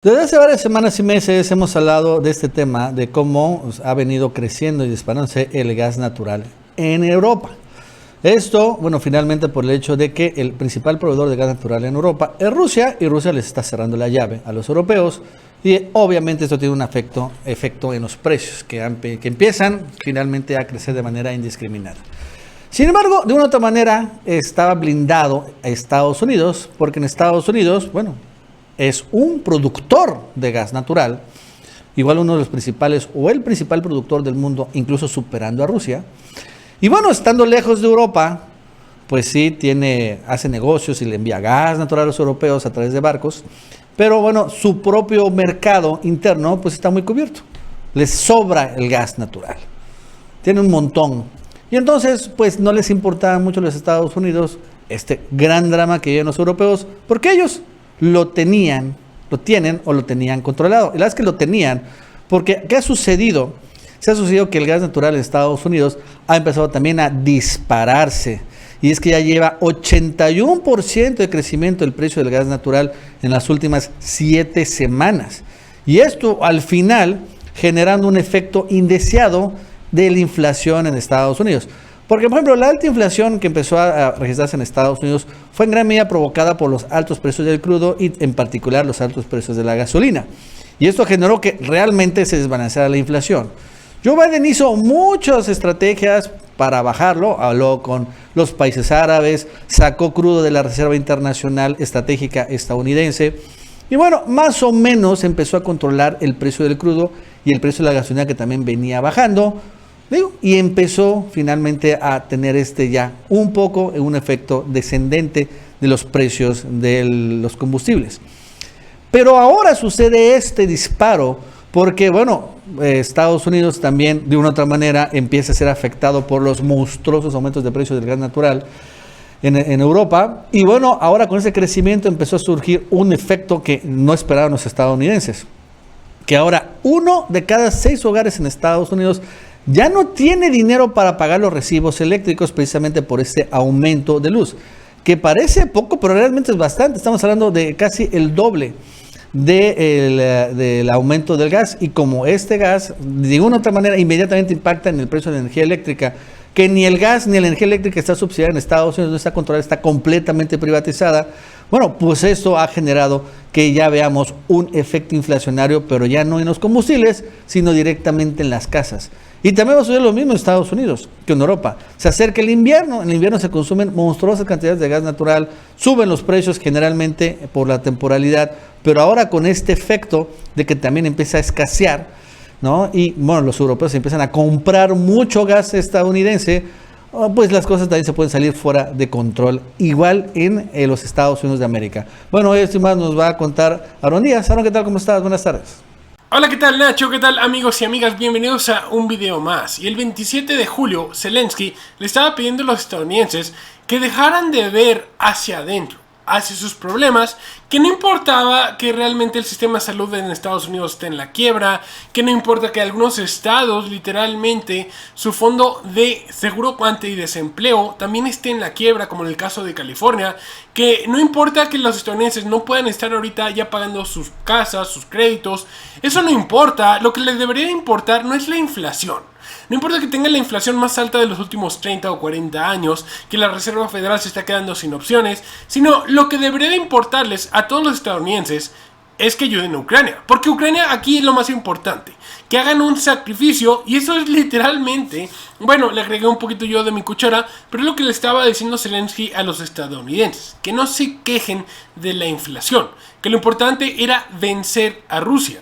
Desde hace varias semanas y meses hemos hablado de este tema, de cómo ha venido creciendo y disparándose el gas natural en Europa. Esto, bueno, finalmente por el hecho de que el principal proveedor de gas natural en Europa es Rusia, y Rusia les está cerrando la llave a los europeos, y obviamente esto tiene un efecto en los precios que empiezan finalmente a crecer de manera indiscriminada. Sin embargo, de una u otra manera estaba blindado a Estados Unidos, porque en Estados Unidos, bueno, es un productor de gas natural, igual uno de los principales o el principal productor del mundo, incluso superando a Rusia. Y bueno, estando lejos de Europa, pues sí, hace negocios y le envía gas natural a los europeos a través de barcos, pero bueno, su propio mercado interno pues está muy cubierto, les sobra el gas natural, tiene un montón. Y entonces pues no les importaba mucho a los Estados Unidos este gran drama que viven los europeos, porque ellos lo tienen controlado. Y la verdad es que lo tenían, porque ¿qué ha sucedido? Se ha sucedido que el gas natural en Estados Unidos ha empezado también a dispararse. Y es que ya lleva 81% de crecimiento del precio del gas natural en las últimas 7 semanas. Y esto al final generando un efecto indeseado de la inflación en Estados Unidos. Porque, por ejemplo, la alta inflación que empezó a registrarse en Estados Unidos fue en gran medida provocada por los altos precios del crudo y en particular los altos precios de la gasolina. Y esto generó que realmente se desbalanceara la inflación. Joe Biden hizo muchas estrategias para bajarlo, habló con los países árabes, sacó crudo de la Reserva Internacional Estratégica estadounidense y bueno, más o menos empezó a controlar el precio del crudo y el precio de la gasolina que también venía bajando. Y empezó finalmente a tener ya un efecto descendente de los precios de los combustibles. Pero ahora sucede este disparo porque, bueno, Estados Unidos también de una u otra manera empieza a ser afectado por los monstruosos aumentos de precios del gas natural en Europa. Y bueno, ahora con ese crecimiento empezó a surgir un efecto que no esperaban los estadounidenses. Que ahora 1 de cada 6 hogares en Estados Unidos ya no tiene dinero para pagar los recibos eléctricos precisamente por este aumento de luz, que parece poco, pero realmente es bastante. Estamos hablando de casi el doble del aumento del gas, y como este gas de una u otra manera inmediatamente impacta en el precio de la energía eléctrica, que ni el gas ni la energía eléctrica está subsidiada en Estados Unidos, no está controlada, está completamente privatizada. Bueno, pues esto ha generado que ya veamos un efecto inflacionario, pero ya no en los combustibles, sino directamente en las casas. Y también va a suceder lo mismo en Estados Unidos que en Europa. Se acerca el invierno, en el invierno se consumen monstruosas cantidades de gas natural, suben los precios generalmente por la temporalidad, pero ahora con este efecto de que también empieza a escasear, ¿no? Y bueno, los europeos empiezan a comprar mucho gas estadounidense, pues las cosas también se pueden salir fuera de control, igual en los Estados Unidos de América. Bueno, esto más nos va a contar Aaron Díaz. Aaron, ¿qué tal? ¿Cómo estás? Buenas tardes. Hola, ¿qué tal, Nacho? ¿Qué tal, amigos y amigas? Bienvenidos a un video más. Y el 27 de julio, Zelensky le estaba pidiendo a los estadounidenses que dejaran de ver hacia adentro, hacia sus problemas, que no importaba que realmente el sistema de salud en Estados Unidos esté en la quiebra, que no importa que algunos estados, literalmente, su fondo de seguro antidesempleo también esté en la quiebra, como en el caso de California, que no importa que los estadounidenses no puedan estar ahorita ya pagando sus casas, sus créditos, eso no importa. Lo que les debería importar no es la inflación. No importa que tengan la inflación más alta de los últimos 30 o 40 años, que la Reserva Federal se está quedando sin opciones, sino lo que debería de importarles a todos los estadounidenses es que ayuden a Ucrania. Porque Ucrania aquí es lo más importante, que hagan un sacrificio, y eso es literalmente, bueno, le agregué un poquito yo de mi cuchara, pero es lo que le estaba diciendo Zelensky a los estadounidenses, que no se quejen de la inflación, que lo importante era vencer a Rusia.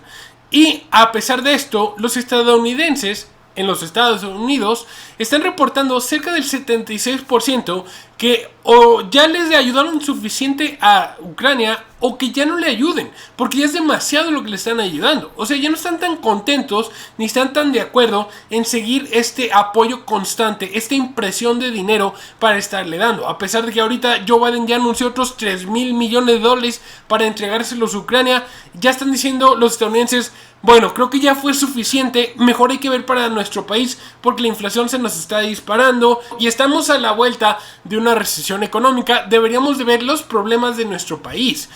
Y a pesar de esto, los estadounidenses en los Estados Unidos están reportando cerca del 76% que o ya les ayudaron suficiente a Ucrania o que ya no le ayuden, porque ya es demasiado lo que le están ayudando. O sea, ya no están tan contentos ni están tan de acuerdo en seguir este apoyo constante, esta impresión de dinero para estarle dando. A pesar de que ahorita Joe Biden ya anunció otros $3,000 millones para entregárselos a Ucrania, ya están diciendo los estadounidenses: bueno, creo que ya fue suficiente, mejor hay que ver para nuestro país porque la inflación se nos está disparando y estamos a la vuelta de una recesión económica. Deberíamos de ver los problemas de nuestro país.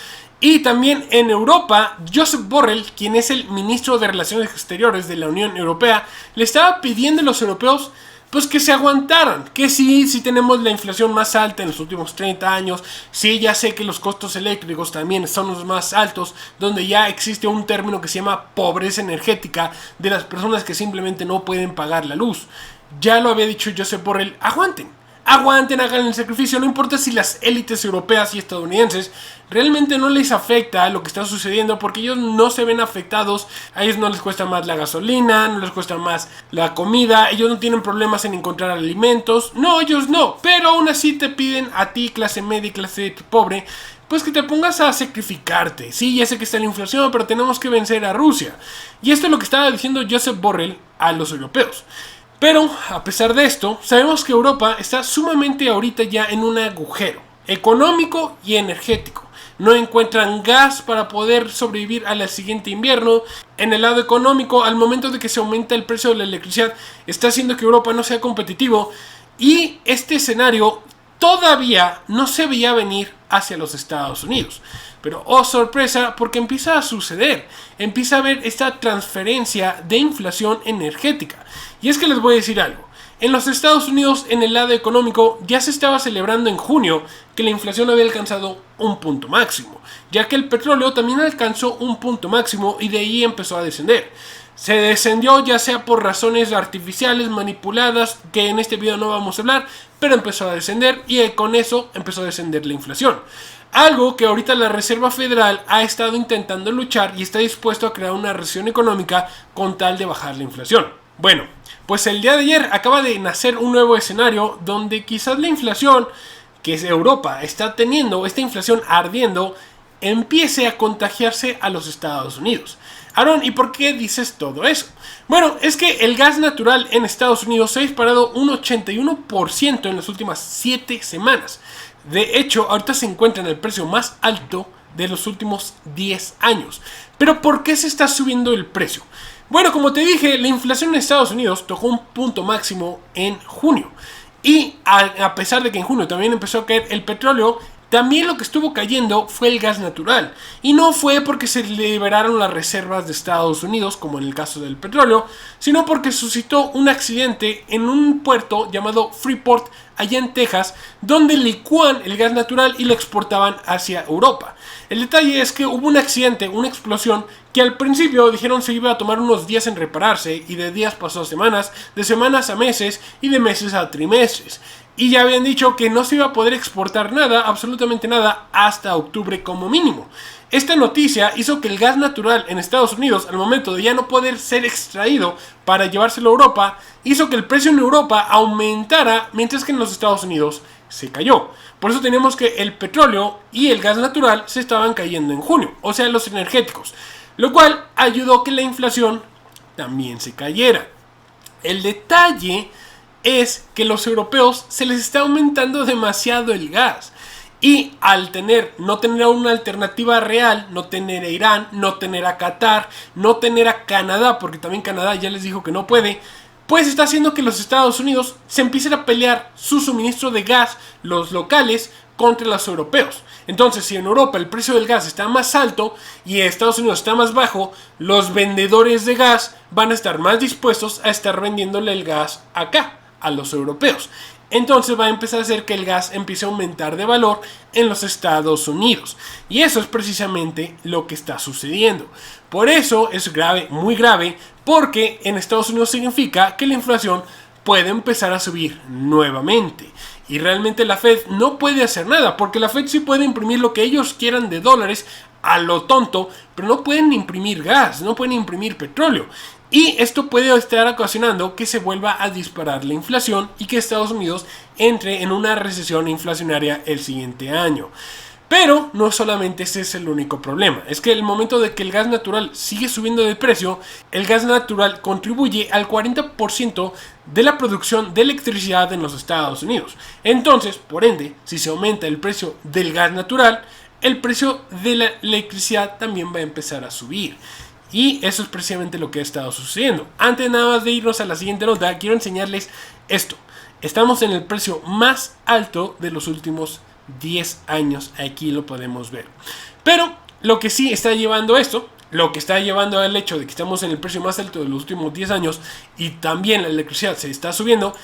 Y también en Europa, Josep Borrell, quien es el ministro de Relaciones Exteriores de la Unión Europea, le estaba pidiendo a los europeos pues que se aguantaran, que sí tenemos la inflación más alta en los últimos 30 años, sí ya sé que los costos eléctricos también son los más altos, donde ya existe un término que se llama pobreza energética de las personas que simplemente no pueden pagar la luz. Ya lo había dicho Josep Borrell, aguanten, hagan el sacrificio, no importa si las élites europeas y estadounidenses realmente no les afecta lo que está sucediendo, porque ellos no se ven afectados, a ellos no les cuesta más la gasolina, no les cuesta más la comida, ellos no tienen problemas en encontrar alimentos, no, ellos no, pero aún así te piden a ti, clase media y clase pobre, pues que te pongas a sacrificarte. Sí, ya sé que está la inflación, pero tenemos que vencer a Rusia. Y esto es lo que estaba diciendo Josep Borrell a los europeos. Pero, a pesar de esto, sabemos que Europa está sumamente ahorita ya en un agujero económico y energético. No encuentran gas para poder sobrevivir al siguiente invierno. En el lado económico, al momento de que se aumenta el precio de la electricidad, está haciendo que Europa no sea competitivo. Y este escenario todavía no se veía venir hacia los Estados Unidos. Pero, oh sorpresa, porque empieza a suceder. Empieza a haber esta transferencia de inflación energética. Y es que les voy a decir algo. En los Estados Unidos, en el lado económico, ya se estaba celebrando en junio que la inflación había alcanzado un punto máximo, ya que el petróleo también alcanzó un punto máximo y de ahí empezó a descender. Se descendió ya sea por razones artificiales, manipuladas, que en este video no vamos a hablar, pero empezó a descender y con eso empezó a descender la inflación. Algo que ahorita la Reserva Federal ha estado intentando luchar y está dispuesto a crear una recesión económica con tal de bajar la inflación. Bueno, pues el día de ayer acaba de nacer un nuevo escenario donde quizás la inflación que Europa está teniendo, esta inflación ardiendo, empiece a contagiarse a los Estados Unidos. Aaron, ¿y por qué dices todo eso? Bueno, es que el gas natural en Estados Unidos se ha disparado un 81% en las últimas 7 semanas. De hecho, ahorita se encuentra en el precio más alto de los últimos 10 años. ¿Pero por qué se está subiendo el precio? Bueno, como te dije, la inflación en Estados Unidos tocó un punto máximo en junio. Y a pesar de que en junio también empezó a caer el petróleo, también lo que estuvo cayendo fue el gas natural. Y no fue porque se liberaron las reservas de Estados Unidos, como en el caso del petróleo, sino porque suscitó un accidente en un puerto llamado Freeport, allá en Texas, donde licúan el gas natural y lo exportaban hacia Europa. El detalle es que hubo un accidente, una explosión, que al principio dijeron se iba a tomar unos días en repararse, y de días pasó a semanas, de semanas a meses, y de meses a trimestres. Y ya habían dicho que no se iba a poder exportar nada, absolutamente nada, hasta octubre como mínimo. Esta noticia hizo que el gas natural en Estados Unidos, al momento de ya no poder ser extraído para llevárselo a Europa, hizo que el precio en Europa aumentara, mientras que en los Estados Unidos se cayó. Por eso tenemos que el petróleo y el gas natural se estaban cayendo en junio, o sea, los energéticos, lo cual ayudó a que la inflación también se cayera. El detalle es que los europeos se les está aumentando demasiado el gas. Y al no tener una alternativa real, no tener a Irán, no tener a Qatar, no tener a Canadá, porque también Canadá ya les dijo que no puede, pues está haciendo que los Estados Unidos se empiecen a pelear su suministro de gas, los locales, contra los europeos. Entonces, si en Europa el precio del gas está más alto y en Estados Unidos está más bajo, los vendedores de gas van a estar más dispuestos a estar vendiéndole el gas acá, a los europeos. Entonces va a empezar a hacer que el gas empiece a aumentar de valor en los Estados Unidos. Y eso es precisamente lo que está sucediendo. Por eso es grave, muy grave, porque en Estados Unidos significa que la inflación puede empezar a subir nuevamente. Y realmente la Fed no puede hacer nada, porque la Fed sí puede imprimir lo que ellos quieran de dólares a lo tonto, pero no pueden imprimir gas, no pueden imprimir petróleo. Y esto puede estar ocasionando que se vuelva a disparar la inflación y que Estados Unidos entre en una recesión inflacionaria el siguiente año. Pero no solamente ese es el único problema, es que el momento de que el gas natural sigue subiendo de precio, el gas natural contribuye al 40% de la producción de electricidad en los Estados Unidos. Entonces, por ende, si se aumenta el precio del gas natural, el precio de la electricidad también va a empezar a subir. Y eso es precisamente lo que ha estado sucediendo. Antes nada más de irnos a la siguiente nota, quiero enseñarles esto. Estamos en el precio más alto de los últimos 10 años. Aquí lo podemos ver. Pero lo que sí está llevando esto, lo que está llevando al hecho de que estamos en el precio más alto de los últimos 10 años y también la electricidad se está subiendo,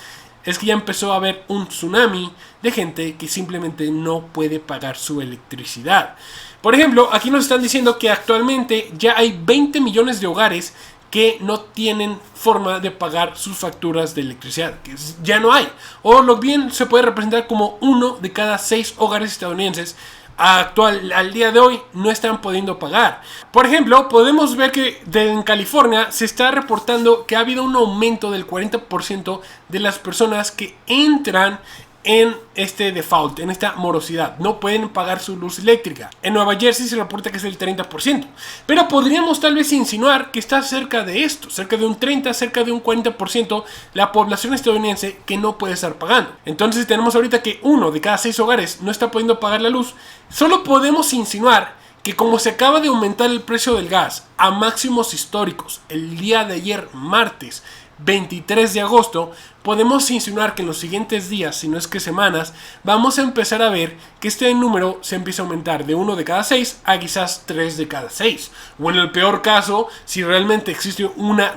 es que ya empezó a haber un tsunami de gente que simplemente no puede pagar su electricidad. Por ejemplo, aquí nos están diciendo que actualmente ya hay 20 millones de hogares que no tienen forma de pagar sus facturas de electricidad, que ya no hay. O lo bien se puede representar como 1 de cada 6 hogares estadounidenses al día de hoy no están pudiendo pagar. Por ejemplo, podemos ver que en California se está reportando que ha habido un aumento del 40% de las personas que entran en este default, en esta morosidad. No pueden pagar su luz eléctrica. En Nueva Jersey se reporta que es del 30%. Pero podríamos tal vez insinuar que está cerca de esto, cerca de un 30, cerca de un 40% la población estadounidense que no puede estar pagando. Entonces tenemos ahorita que 1 de cada 6 hogares no está pudiendo pagar la luz. Solo podemos insinuar que como se acaba de aumentar el precio del gas a máximos históricos el día de ayer, martes 23 de agosto, podemos insinuar que en los siguientes días, si no es que semanas, vamos a empezar a ver que este número se empieza a aumentar de 1 de cada 6 a quizás 3 de cada 6. O en el peor caso, si realmente existe una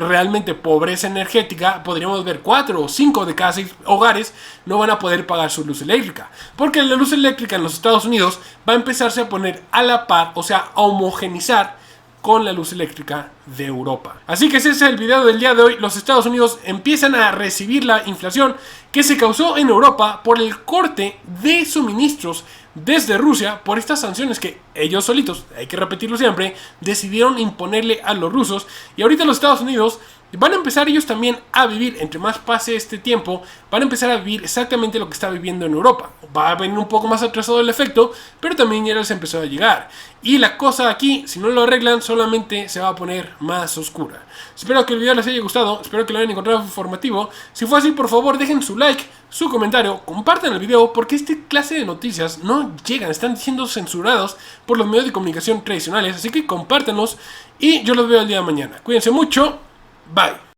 pobreza energética, podríamos ver 4 o 5 de cada 6 hogares no van a poder pagar su luz eléctrica. Porque la luz eléctrica en los Estados Unidos va a empezarse a poner a la par, o sea, a homogenizar con la luz eléctrica de Europa. Así que ese es el video del día de hoy. Los Estados Unidos empiezan a recibir la inflación que se causó en Europa por el corte de suministros desde Rusia por estas sanciones que ellos solitos, hay que repetirlo siempre, decidieron imponerle a los rusos. Y ahorita los Estados Unidos van a empezar ellos también a vivir, entre más pase este tiempo, van a empezar a vivir exactamente lo que está viviendo en Europa. Va a venir un poco más atrasado el efecto, pero también ya les empezó a llegar. Y la cosa aquí, si no lo arreglan, solamente se va a poner más oscura. Espero que el video les haya gustado, espero que lo hayan encontrado informativo. Si fue así, por favor, dejen su like, su comentario, compartan el video, porque este clase de noticias no llegan, están siendo censurados por los medios de comunicación tradicionales. Así que compártanlos y yo los veo el día de mañana. Cuídense mucho. Bye.